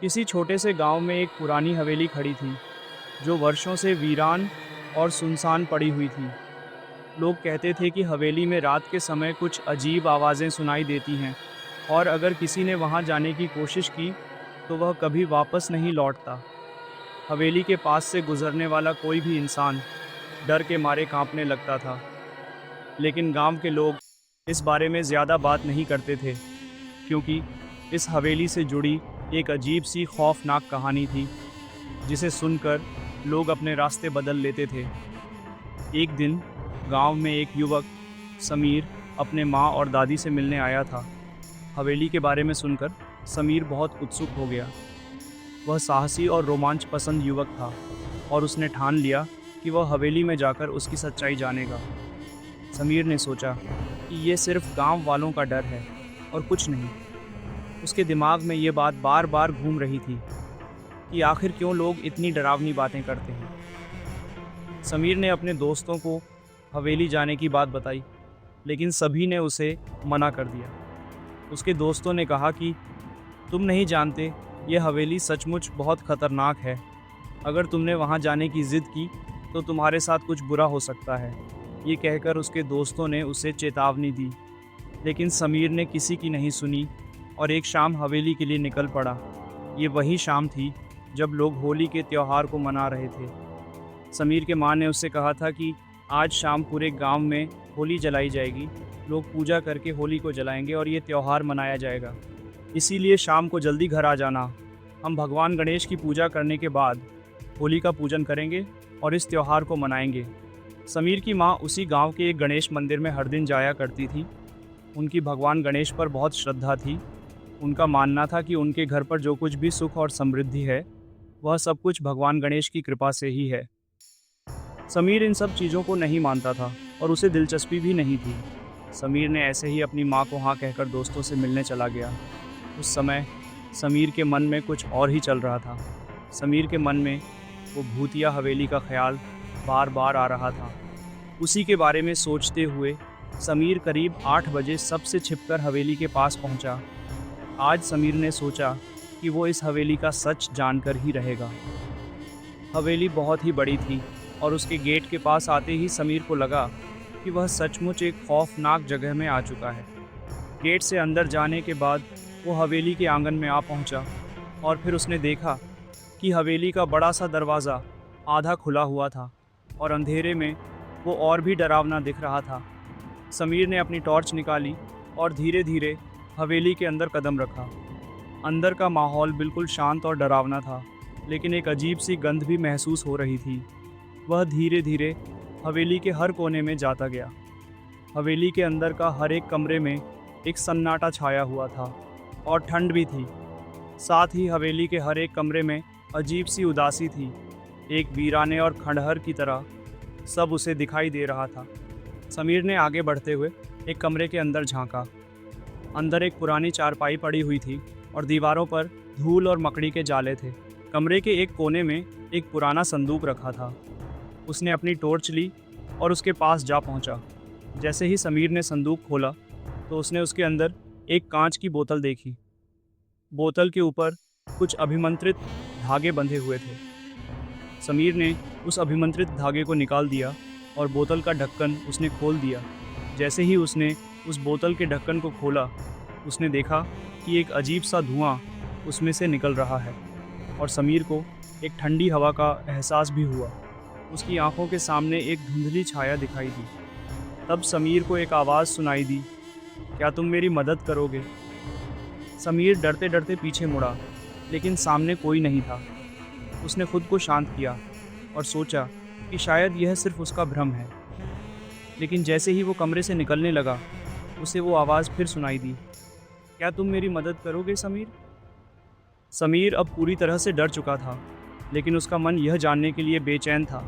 किसी छोटे से गांव में एक पुरानी हवेली खड़ी थी जो वर्षों से वीरान और सुनसान पड़ी हुई थी। लोग कहते थे कि हवेली में रात के समय कुछ अजीब आवाज़ें सुनाई देती हैं और अगर किसी ने वहां जाने की कोशिश की तो वह कभी वापस नहीं लौटता। हवेली के पास से गुजरने वाला कोई भी इंसान डर के मारे कांपने लगता था, लेकिन गांव के लोग इस बारे में ज़्यादा बात नहीं करते थे क्योंकि इस हवेली से जुड़ी एक अजीब सी खौफनाक कहानी थी जिसे सुनकर लोग अपने रास्ते बदल लेते थे। एक दिन गांव में एक युवक समीर अपने माँ और दादी से मिलने आया था। हवेली के बारे में सुनकर समीर बहुत उत्सुक हो गया। वह साहसी और रोमांच पसंद युवक था और उसने ठान लिया कि वह हवेली में जाकर उसकी सच्चाई जानेगा। समीर ने सोचा कि ये सिर्फ गांव वालों का डर है और कुछ नहीं। उसके दिमाग में ये बात बार बार घूम रही थी कि आखिर क्यों लोग इतनी डरावनी बातें करते हैं। समीर ने अपने दोस्तों को हवेली जाने की बात बताई, लेकिन सभी ने उसे मना कर दिया। उसके दोस्तों ने कहा कि तुम नहीं जानते, ये हवेली सचमुच बहुत खतरनाक है। अगर तुमने वहाँ जाने की ज़िद की तो तुम्हारे साथ कुछ बुरा हो सकता है। ये कहकर उसके दोस्तों ने उसे चेतावनी दी, लेकिन समीर ने किसी की नहीं सुनी और एक शाम हवेली के लिए निकल पड़ा। ये वही शाम थी जब लोग होली के त्यौहार को मना रहे थे। समीर के माँ ने उससे कहा था कि आज शाम पूरे गांव में होली जलाई जाएगी। लोग पूजा करके होली को जलाएंगे और ये त्यौहार मनाया जाएगा। इसीलिए शाम को जल्दी घर आ जाना। हम भगवान गणेश की पूजा करने के बाद होली का पूजन करेंगे और इस त्यौहार को मनाएंगे। समीर की माँ उसी गांव के एक गणेश मंदिर में हर दिन जाया करती थी। उनकी भगवान गणेश पर बहुत श्रद्धा थी। उनका मानना था कि उनके घर पर जो कुछ भी सुख और समृद्धि है वह सब कुछ भगवान गणेश की कृपा से ही है। समीर इन सब चीज़ों को नहीं मानता था और उसे दिलचस्पी भी नहीं थी। समीर ने ऐसे ही अपनी माँ को हाँ कहकर दोस्तों से मिलने चला गया। उस समय समीर के मन में कुछ और ही चल रहा था। समीर के मन में वो भूतिया हवेली का ख्याल बार बार आ रहा था। उसी के बारे में सोचते हुए समीर करीब 8 बजे सबसे छिपकर हवेली के पास पहुंचा। आज समीर ने सोचा कि वो इस हवेली का सच जानकर ही रहेगा। हवेली बहुत ही बड़ी थी और उसके गेट के पास आते ही समीर को लगा कि वह सचमुच एक खौफनाक जगह में आ चुका है। गेट से अंदर जाने के बाद वो हवेली के आंगन में आ पहुंचा और फिर उसने देखा कि हवेली का बड़ा सा दरवाज़ा आधा खुला हुआ था और अंधेरे में वो और भी डरावना दिख रहा था। समीर ने अपनी टॉर्च निकाली और धीरे धीरे हवेली के अंदर कदम रखा। अंदर का माहौल बिल्कुल शांत और डरावना था, लेकिन एक अजीब सी गंध भी महसूस हो रही थी। वह धीरे धीरे हवेली के हर कोने में जाता गया। हवेली के अंदर का हर एक कमरे में एक सन्नाटा छाया हुआ था और ठंड भी थी। साथ ही हवेली के हर एक कमरे में अजीब सी उदासी थी, एक वीराने और खंडहर की तरह सब उसे दिखाई दे रहा था। समीर ने आगे बढ़ते हुए एक कमरे के अंदर झांका। अंदर एक पुरानी चारपाई पड़ी हुई थी और दीवारों पर धूल और मकड़ी के जाले थे। कमरे के एक कोने में एक पुराना संदूक रखा था। उसने अपनी टॉर्च ली और उसके पास जा पहुंचा। जैसे ही समीर ने संदूक खोला तो उसने उसके अंदर एक कांच की बोतल देखी। बोतल के ऊपर कुछ अभिमंत्रित धागे बंधे हुए थे। समीर ने उस अभिमंत्रित धागे को निकाल दिया और बोतल का ढक्कन उसने खोल दिया। जैसे ही उसने उस बोतल के ढक्कन को खोला, उसने देखा कि एक अजीब सा धुआं उसमें से निकल रहा है और समीर को एक ठंडी हवा का एहसास भी हुआ। उसकी आंखों के सामने एक धुंधली छाया दिखाई दी। तब समीर को एक आवाज़ सुनाई दी, क्या तुम मेरी मदद करोगे? समीर डरते डरते पीछे मुड़ा, लेकिन सामने कोई नहीं था। उसने खुद को शांत किया और सोचा कि शायद यह सिर्फ उसका भ्रम है। लेकिन जैसे ही वो कमरे से निकलने लगा, उसे वो आवाज़ फिर सुनाई दी, क्या तुम मेरी मदद करोगे समीर? समीर अब पूरी तरह से डर चुका था, लेकिन उसका मन यह जानने के लिए बेचैन था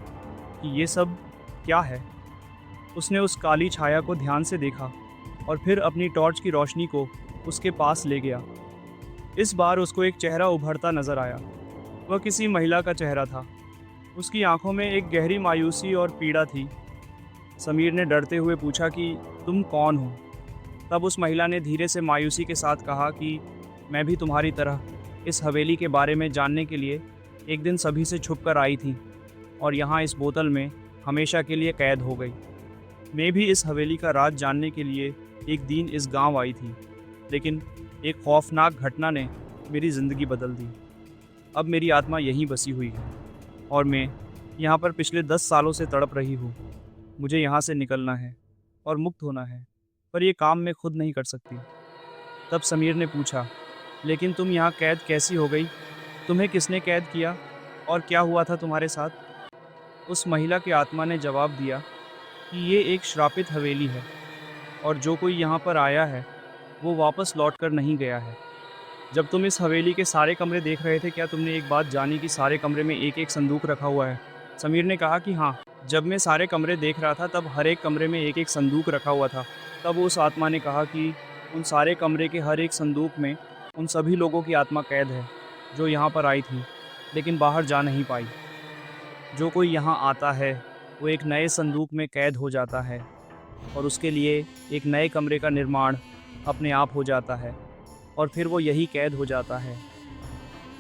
कि ये सब क्या है। उसने उस काली छाया को ध्यान से देखा और फिर अपनी टॉर्च की रोशनी को उसके पास ले गया। इस बार उसको एक चेहरा उभरता नजर आया। वह किसी महिला का चेहरा था। उसकी आंखों में एक गहरी मायूसी और पीड़ा थी। समीर ने डरते हुए पूछा कि तुम कौन हो? तब उस महिला ने धीरे से मायूसी के साथ कहा कि मैं भी तुम्हारी तरह इस हवेली के बारे में जानने के लिए एक दिन सभी से छुप कर आई थी और यहाँ इस बोतल में हमेशा के लिए कैद हो गई। मैं भी इस हवेली का राज जानने के लिए एक दिन इस गांव आई थी, लेकिन एक खौफनाक घटना ने मेरी ज़िंदगी बदल दी। अब मेरी आत्मा यहीं बसी हुई है और मैं यहाँ पर पिछले 10 सालों से तड़प रही हूँ। मुझे यहाँ से निकलना है और मुक्त होना है, पर ये काम मैं खुद नहीं कर सकती। तब समीर ने पूछा, लेकिन तुम यहाँ कैद कैसी हो गई? तुम्हें किसने कैद किया और क्या हुआ था तुम्हारे साथ? उस महिला की आत्मा ने जवाब दिया कि ये एक श्रापित हवेली है और जो कोई यहाँ पर आया है वो वापस लौट कर नहीं गया है। जब तुम इस हवेली के सारे कमरे देख रहे थे, क्या तुमने एक बात जानी कि सारे कमरे में एक एक संदूक रखा हुआ है? समीर ने कहा कि हाँ, जब मैं सारे कमरे देख रहा था तब हर एक कमरे में एक एक संदूक रखा हुआ था। तब उस आत्मा ने कहा कि उन सारे कमरे के हर एक संदूक में उन सभी लोगों की आत्मा कैद है जो यहाँ पर आई थी लेकिन बाहर जा नहीं पाई। जो कोई यहाँ आता है वो एक नए संदूक में कैद हो जाता है और उसके लिए एक नए कमरे का निर्माण अपने आप हो जाता है और फिर वो यही कैद हो जाता है।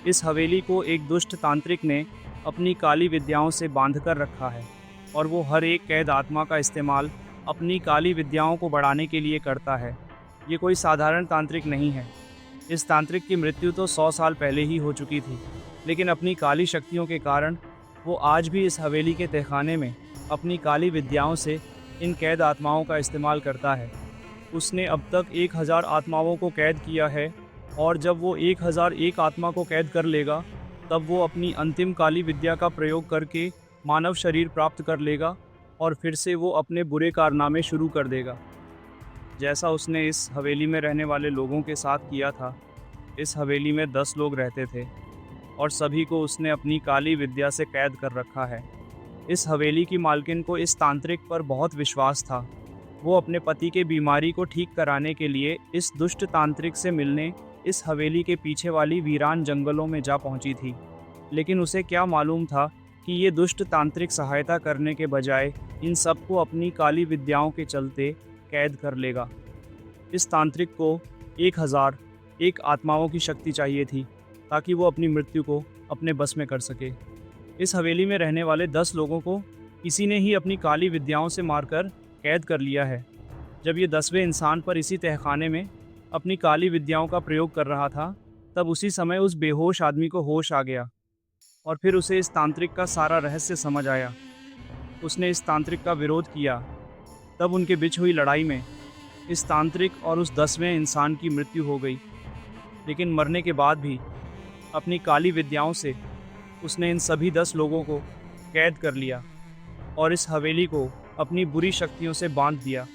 इस हवेली को एक दुष्ट तांत्रिक ने अपनी काली विद्याओं से बांध कर रखा है और वो हर एक कैद आत्मा का इस्तेमाल अपनी काली विद्याओं को बढ़ाने के लिए करता है। ये कोई साधारण तांत्रिक नहीं है। इस तांत्रिक की मृत्यु तो 100 साल पहले ही हो चुकी थी, लेकिन अपनी काली शक्तियों के कारण वो आज भी इस हवेली के तहखाने में अपनी काली विद्याओं से इन कैद आत्माओं का इस्तेमाल करता है। उसने अब तक 1000 आत्माओं को कैद किया है और जब वो 1001 आत्मा को कैद कर लेगा तब वो अपनी अंतिम काली विद्या का प्रयोग करके मानव शरीर प्राप्त कर लेगा और फिर से वो अपने बुरे कारनामे शुरू कर देगा, जैसा उसने इस हवेली में रहने वाले लोगों के साथ किया था। इस हवेली में 10 लोग रहते थे और सभी को उसने अपनी काली विद्या से कैद कर रखा है। इस हवेली की मालकिन को इस तांत्रिक पर बहुत विश्वास था। वो अपने पति के बीमारी को ठीक कराने के लिए इस दुष्ट तांत्रिक से मिलने इस हवेली के पीछे वाली वीरान जंगलों में जा पहुंची थी, लेकिन उसे क्या मालूम था कि ये दुष्ट तांत्रिक सहायता करने के बजाय इन सबको अपनी काली विद्याओं के चलते कैद कर लेगा। इस तांत्रिक को 1001 आत्माओं की शक्ति चाहिए थी ताकि वो अपनी मृत्यु को अपने बस में कर सके। इस हवेली में रहने वाले 10 लोगों को किसी ने ही अपनी काली विद्याओं से मारकर कैद कर लिया है। जब ये 10वें इंसान पर इसी तहखाने में अपनी काली विद्याओं का प्रयोग कर रहा था, तब उसी समय उस बेहोश आदमी को होश आ गया और फिर उसे इस तांत्रिक का सारा रहस्य समझ आया। उसने इस तांत्रिक का विरोध किया। तब उनके बीच हुई लड़ाई में इस तांत्रिक और उस 10वें इंसान की मृत्यु हो गई, लेकिन मरने के बाद भी अपनी काली विद्याओं से उसने इन सभी 10 लोगों को कैद कर लिया और इस हवेली को अपनी बुरी शक्तियों से बांध दिया,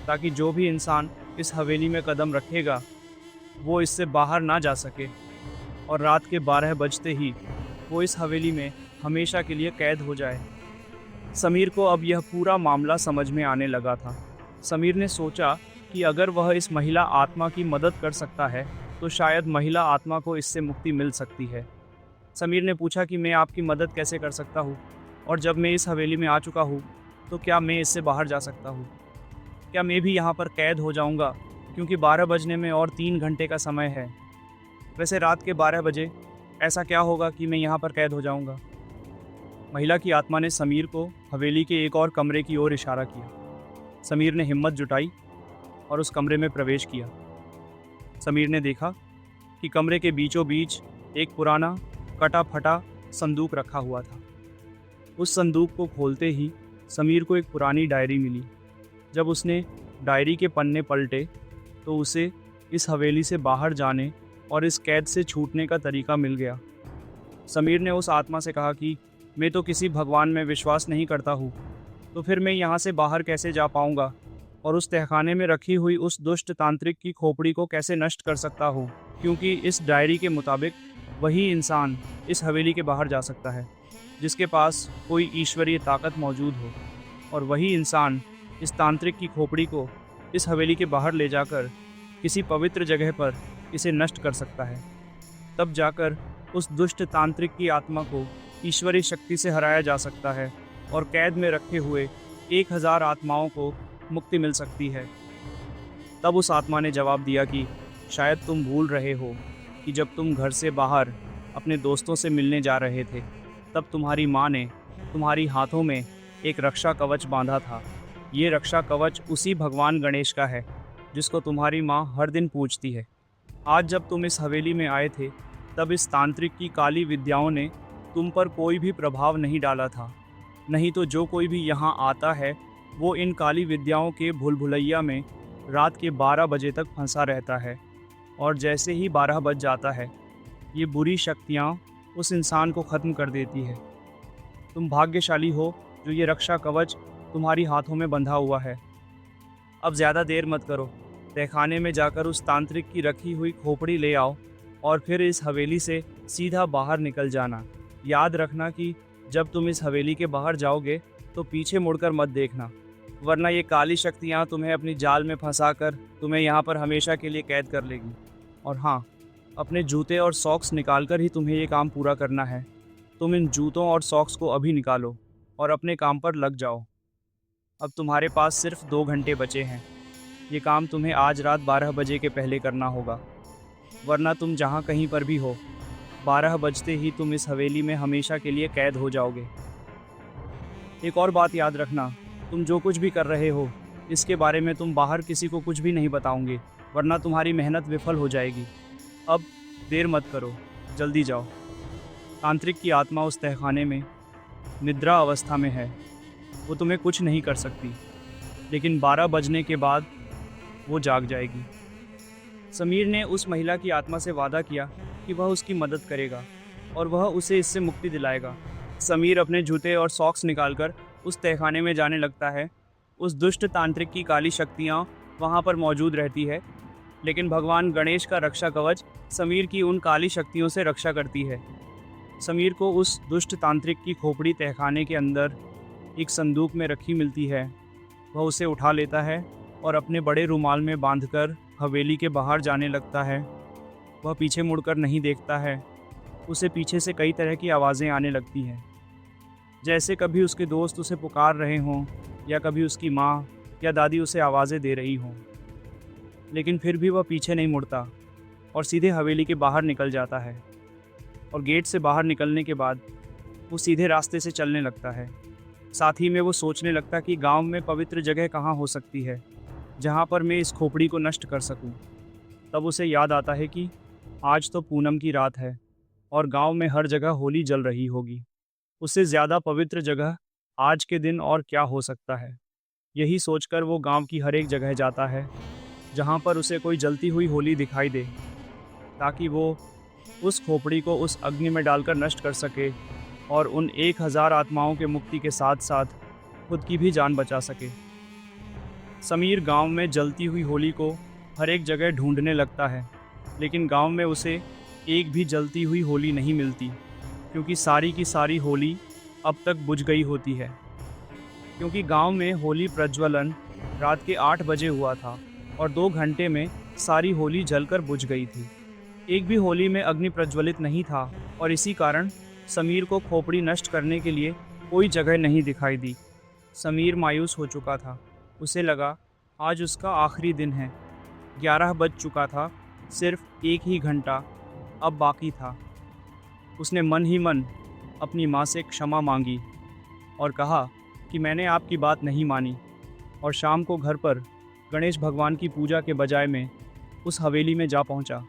ताकि जो भी इंसान इस हवेली में कदम रखेगा वो इससे बाहर ना जा सके और रात के 12 बजते ही वो इस हवेली में हमेशा के लिए कैद हो जाए। समीर को अब यह पूरा मामला समझ में आने लगा था। समीर ने सोचा कि अगर वह इस महिला आत्मा की मदद कर सकता है तो शायद महिला आत्मा को इससे मुक्ति मिल सकती है। समीर ने पूछा कि मैं आपकी मदद कैसे कर सकता हूँ, और जब मैं इस हवेली में आ चुका हूँ तो क्या मैं इससे बाहर जा सकता हूँ? क्या मैं भी यहाँ पर कैद हो जाऊँगा, क्योंकि 12 बजने में और 3 घंटे का समय है। वैसे रात के 12 बजे ऐसा क्या होगा कि मैं यहाँ पर कैद हो जाऊँगा? महिला की आत्मा ने समीर को हवेली के एक और कमरे की ओर इशारा किया। समीर ने हिम्मत जुटाई और उस कमरे में प्रवेश किया। समीर ने देखा कि कमरे के बीचों बीच एक पुराना कटा फटा संदूक रखा हुआ था। उस संदूक को खोलते ही समीर को एक पुरानी डायरी मिली। जब उसने डायरी के पन्ने पलटे तो उसे इस हवेली से बाहर जाने और इस कैद से छूटने का तरीका मिल गया। समीर ने उस आत्मा से कहा कि मैं तो किसी भगवान में विश्वास नहीं करता हूँ, तो फिर मैं यहाँ से बाहर कैसे जा पाऊँगा और उस तहखाने में रखी हुई उस दुष्ट तांत्रिक की खोपड़ी को कैसे नष्ट कर सकता हूँ, क्योंकि इस डायरी के मुताबिक वही इंसान इस हवेली के बाहर जा सकता है जिसके पास कोई ईश्वरीय ताकत मौजूद हो, और वही इंसान इस तांत्रिक की खोपड़ी को इस हवेली के बाहर ले जाकर किसी पवित्र जगह पर इसे नष्ट कर सकता है। तब जाकर उस दुष्ट तांत्रिक की आत्मा को ईश्वरीय शक्ति से हराया जा सकता है और कैद में रखे हुए 1000 आत्माओं को मुक्ति मिल सकती है। तब उस आत्मा ने जवाब दिया कि शायद तुम भूल रहे हो कि जब तुम घर से बाहर अपने दोस्तों से मिलने जा रहे थे, तब तुम्हारी माँ ने तुम्हारी हाथों में एक रक्षा कवच बांधा था। ये रक्षा कवच उसी भगवान गणेश का है जिसको तुम्हारी माँ हर दिन पूजती है। आज जब तुम इस हवेली में आए थे, तब इस तांत्रिक की काली विद्याओं ने तुम पर कोई भी प्रभाव नहीं डाला था। नहीं तो जो कोई भी यहाँ आता है, वो इन काली विद्याओं के भूल-भुलैया में रात के 12 बजे तक फंसा रहता है, और जैसे ही 12 बज जाता है, ये बुरी शक्तियाँ उस इंसान को ख़त्म कर देती है। तुम भाग्यशाली हो जो ये रक्षा कवच तुम्हारी हाथों में बंधा हुआ है। अब ज़्यादा देर मत करो, तहखाने में जाकर उस तांत्रिक की रखी हुई खोपड़ी ले आओ और फिर इस हवेली से सीधा बाहर निकल जाना। याद रखना कि जब तुम इस हवेली के बाहर जाओगे तो पीछे मुड़कर मत देखना, वरना ये काली शक्तियाँ तुम्हें अपनी जाल में फंसाकर तुम्हें यहाँ पर हमेशा के लिए कैद कर लेगी। और हाँ, अपने जूते और सॉक्स निकाल कर ही तुम्हें ये काम पूरा करना है। तुम इन जूतों और सॉक्स को अभी निकालो और अपने काम पर लग जाओ। अब तुम्हारे पास सिर्फ 2 घंटे बचे हैं। ये काम तुम्हें आज रात 12 बजे के पहले करना होगा, वरना तुम जहाँ कहीं पर भी हो, 12 बजते ही तुम इस हवेली में हमेशा के लिए कैद हो जाओगे। एक और बात याद रखना, तुम जो कुछ भी कर रहे हो, इसके बारे में तुम बाहर किसी को कुछ भी नहीं बताओगे, वरना तुम्हारी मेहनत विफल हो जाएगी। अब देर मत करो, जल्दी जाओ। तांत्रिक की आत्मा उस तहखाने में निद्रा अवस्था में है। वो तुम्हें कुछ नहीं कर सकती, लेकिन 12 बजने के बाद वो जाग जाएगी। समीर ने उस महिला की आत्मा से वादा किया कि वह उसकी मदद करेगा और वह उसे इससे मुक्ति दिलाएगा। समीर अपने जूते और सॉक्स निकालकर उस तहखाने में जाने लगता है। उस दुष्ट तांत्रिक की काली शक्तियाँ वहाँ पर मौजूद रहती है, लेकिन भगवान गणेश का रक्षा कवच समीर की उन काली शक्तियों से रक्षा करती है। समीर को उस दुष्ट तांत्रिक की खोपड़ी तहखाने के अंदर एक संदूक में रखी मिलती है। वह उसे उठा लेता है और अपने बड़े रुमाल में बांधकर हवेली के बाहर जाने लगता है। वह पीछे मुड़कर नहीं देखता है। उसे पीछे से कई तरह की आवाज़ें आने लगती हैं, जैसे कभी उसके दोस्त उसे पुकार रहे हों या कभी उसकी माँ या दादी उसे आवाज़ें दे रही हों। लेकिन फिर भी वह पीछे नहीं मुड़ता और सीधे हवेली के बाहर निकल जाता है। और गेट से बाहर निकलने के बाद वो सीधे रास्ते से चलने लगता है। साथ ही में वो सोचने लगता कि गांव में पवित्र जगह कहाँ हो सकती है जहाँ पर मैं इस खोपड़ी को नष्ट कर सकूं। तब उसे याद आता है कि आज तो पूनम की रात है और गांव में हर जगह होली जल रही होगी। उससे ज़्यादा पवित्र जगह आज के दिन और क्या हो सकता है। यही सोचकर वो गांव की हर एक जगह जाता है जहाँ पर उसे कोई जलती हुई होली दिखाई दे, ताकि वो उस खोपड़ी को उस अग्नि में डालकर नष्ट कर सके और उन 1000 आत्माओं के मुक्ति के साथ साथ खुद की भी जान बचा सके। समीर गांव में जलती हुई होली को हर एक जगह ढूंढने लगता है, लेकिन गांव में उसे एक भी जलती हुई होली नहीं मिलती, क्योंकि सारी की सारी होली अब तक बुझ गई होती है। क्योंकि गांव में होली प्रज्वलन रात के 8 बजे हुआ था और 2 घंटे में सारी होली जलकर बुझ गई थी। एक भी होली में अग्नि प्रज्वलित नहीं था और इसी कारण समीर को खोपड़ी नष्ट करने के लिए कोई जगह नहीं दिखाई दी। समीर मायूस हो चुका था। उसे लगा आज उसका आखिरी दिन है। 11 बज चुका था, सिर्फ 1 ही घंटा अब बाकी था। उसने मन ही मन अपनी माँ से क्षमा मांगी और कहा कि मैंने आपकी बात नहीं मानी, और शाम को घर पर गणेश भगवान की पूजा के बजाय में उस हवेली में जा पहुँचा।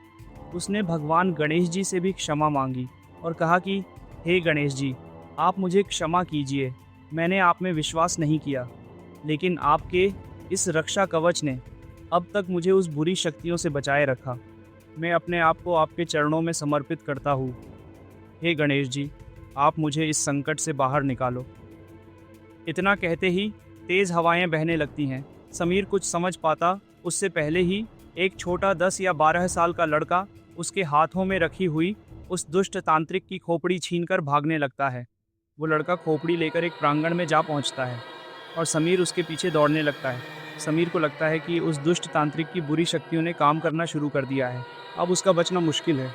उसने भगवान गणेश जी से भी क्षमा मांगी और कहा कि हे गणेश जी, आप मुझे क्षमा कीजिए, मैंने आप में विश्वास नहीं किया, लेकिन आपके इस रक्षा कवच ने अब तक मुझे उस बुरी शक्तियों से बचाए रखा। मैं अपने आप को आपके चरणों में समर्पित करता हूँ। हे गणेश जी, आप मुझे इस संकट से बाहर निकालो। इतना कहते ही तेज़ हवाएं बहने लगती हैं। समीर कुछ समझ पाता उससे पहले ही एक छोटा 10 या 12 साल का लड़का उसके हाथों में रखी हुई उस दुष्ट तांत्रिक की खोपड़ी छीनकर भागने लगता है। वो लड़का खोपड़ी लेकर एक प्रांगण में जा पहुंचता है और समीर उसके पीछे दौड़ने लगता है। समीर को लगता है कि उस दुष्ट तांत्रिक की बुरी शक्तियों ने काम करना शुरू कर दिया है, अब उसका बचना मुश्किल है।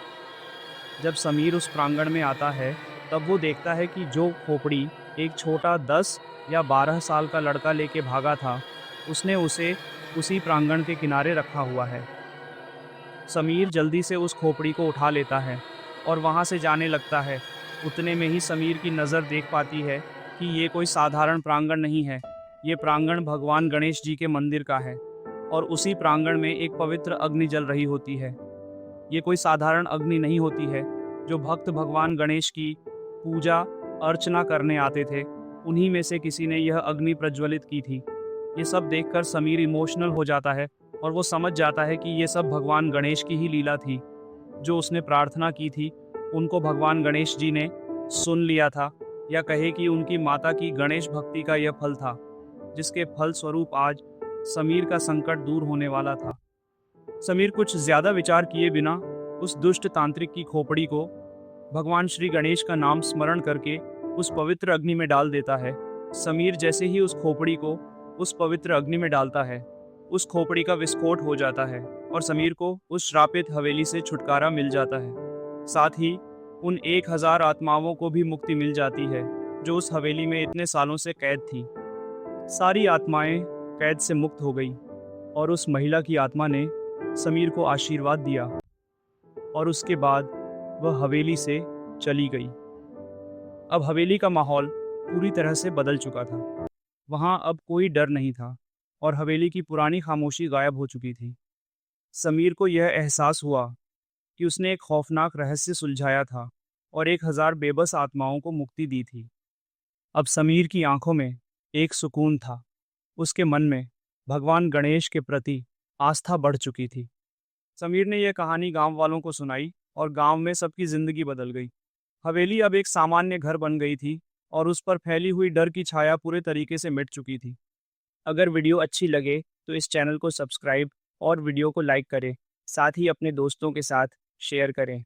जब समीर उस प्रांगण में आता है, तब वो देखता है कि जो खोपड़ी एक छोटा 10 या 12 साल का लड़का लेके भागा था, उसने उसे उसी प्रांगण के किनारे रखा हुआ है। समीर जल्दी से उस खोपड़ी को उठा लेता है और वहाँ से जाने लगता है। उतने में ही समीर की नज़र देख पाती है कि ये कोई साधारण प्रांगण नहीं है। ये प्रांगण भगवान गणेश जी के मंदिर का है और उसी प्रांगण में एक पवित्र अग्नि जल रही होती है। ये कोई साधारण अग्नि नहीं होती है। जो भक्त भगवान गणेश की पूजा अर्चना करने आते थे, उन्हीं में से किसी ने यह अग्नि प्रज्वलित की थी। ये सब देखकर समीर इमोशनल हो जाता है और वो समझ जाता है कि ये सब भगवान गणेश की ही लीला थी। जो उसने प्रार्थना की थी, उनको भगवान गणेश जी ने सुन लिया था, या कहे कि उनकी माता की गणेश भक्ति का यह फल था, जिसके फल स्वरूप आज समीर का संकट दूर होने वाला था। समीर कुछ ज्यादा विचार किए बिना उस दुष्ट तांत्रिक की खोपड़ी को भगवान श्री गणेश का नाम स्मरण करके उस पवित्र अग्नि में डाल देता है। समीर जैसे ही उस खोपड़ी को उस पवित्र अग्नि में डालता है, उस खोपड़ी का विस्फोट हो जाता है और समीर को उस श्रापित हवेली से छुटकारा मिल जाता है। साथ ही उन 1000 आत्माओं को भी मुक्ति मिल जाती है जो उस हवेली में इतने सालों से कैद थी। सारी आत्माएं कैद से मुक्त हो गई और उस महिला की आत्मा ने समीर को आशीर्वाद दिया और उसके बाद वह हवेली से चली गई। अब हवेली का माहौल पूरी तरह से बदल चुका था। वहाँ अब कोई डर नहीं था और हवेली की पुरानी खामोशी गायब हो चुकी थी। समीर को यह एहसास हुआ कि उसने एक खौफनाक रहस्य सुलझाया था और 1000 बेबस आत्माओं को मुक्ति दी थी। अब समीर की आंखों में एक सुकून था। उसके मन में भगवान गणेश के प्रति आस्था बढ़ चुकी थी। समीर ने यह कहानी गांव वालों को सुनाई और गांव में सबकी जिंदगी बदल गई। हवेली अब एक सामान्य घर बन गई थी और उस पर फैली हुई डर की छाया पूरे तरीके से मिट चुकी थी। अगर वीडियो अच्छी लगे तो इस चैनल को सब्सक्राइब और वीडियो को लाइक करें। साथ ही अपने दोस्तों के साथ शेयर करें।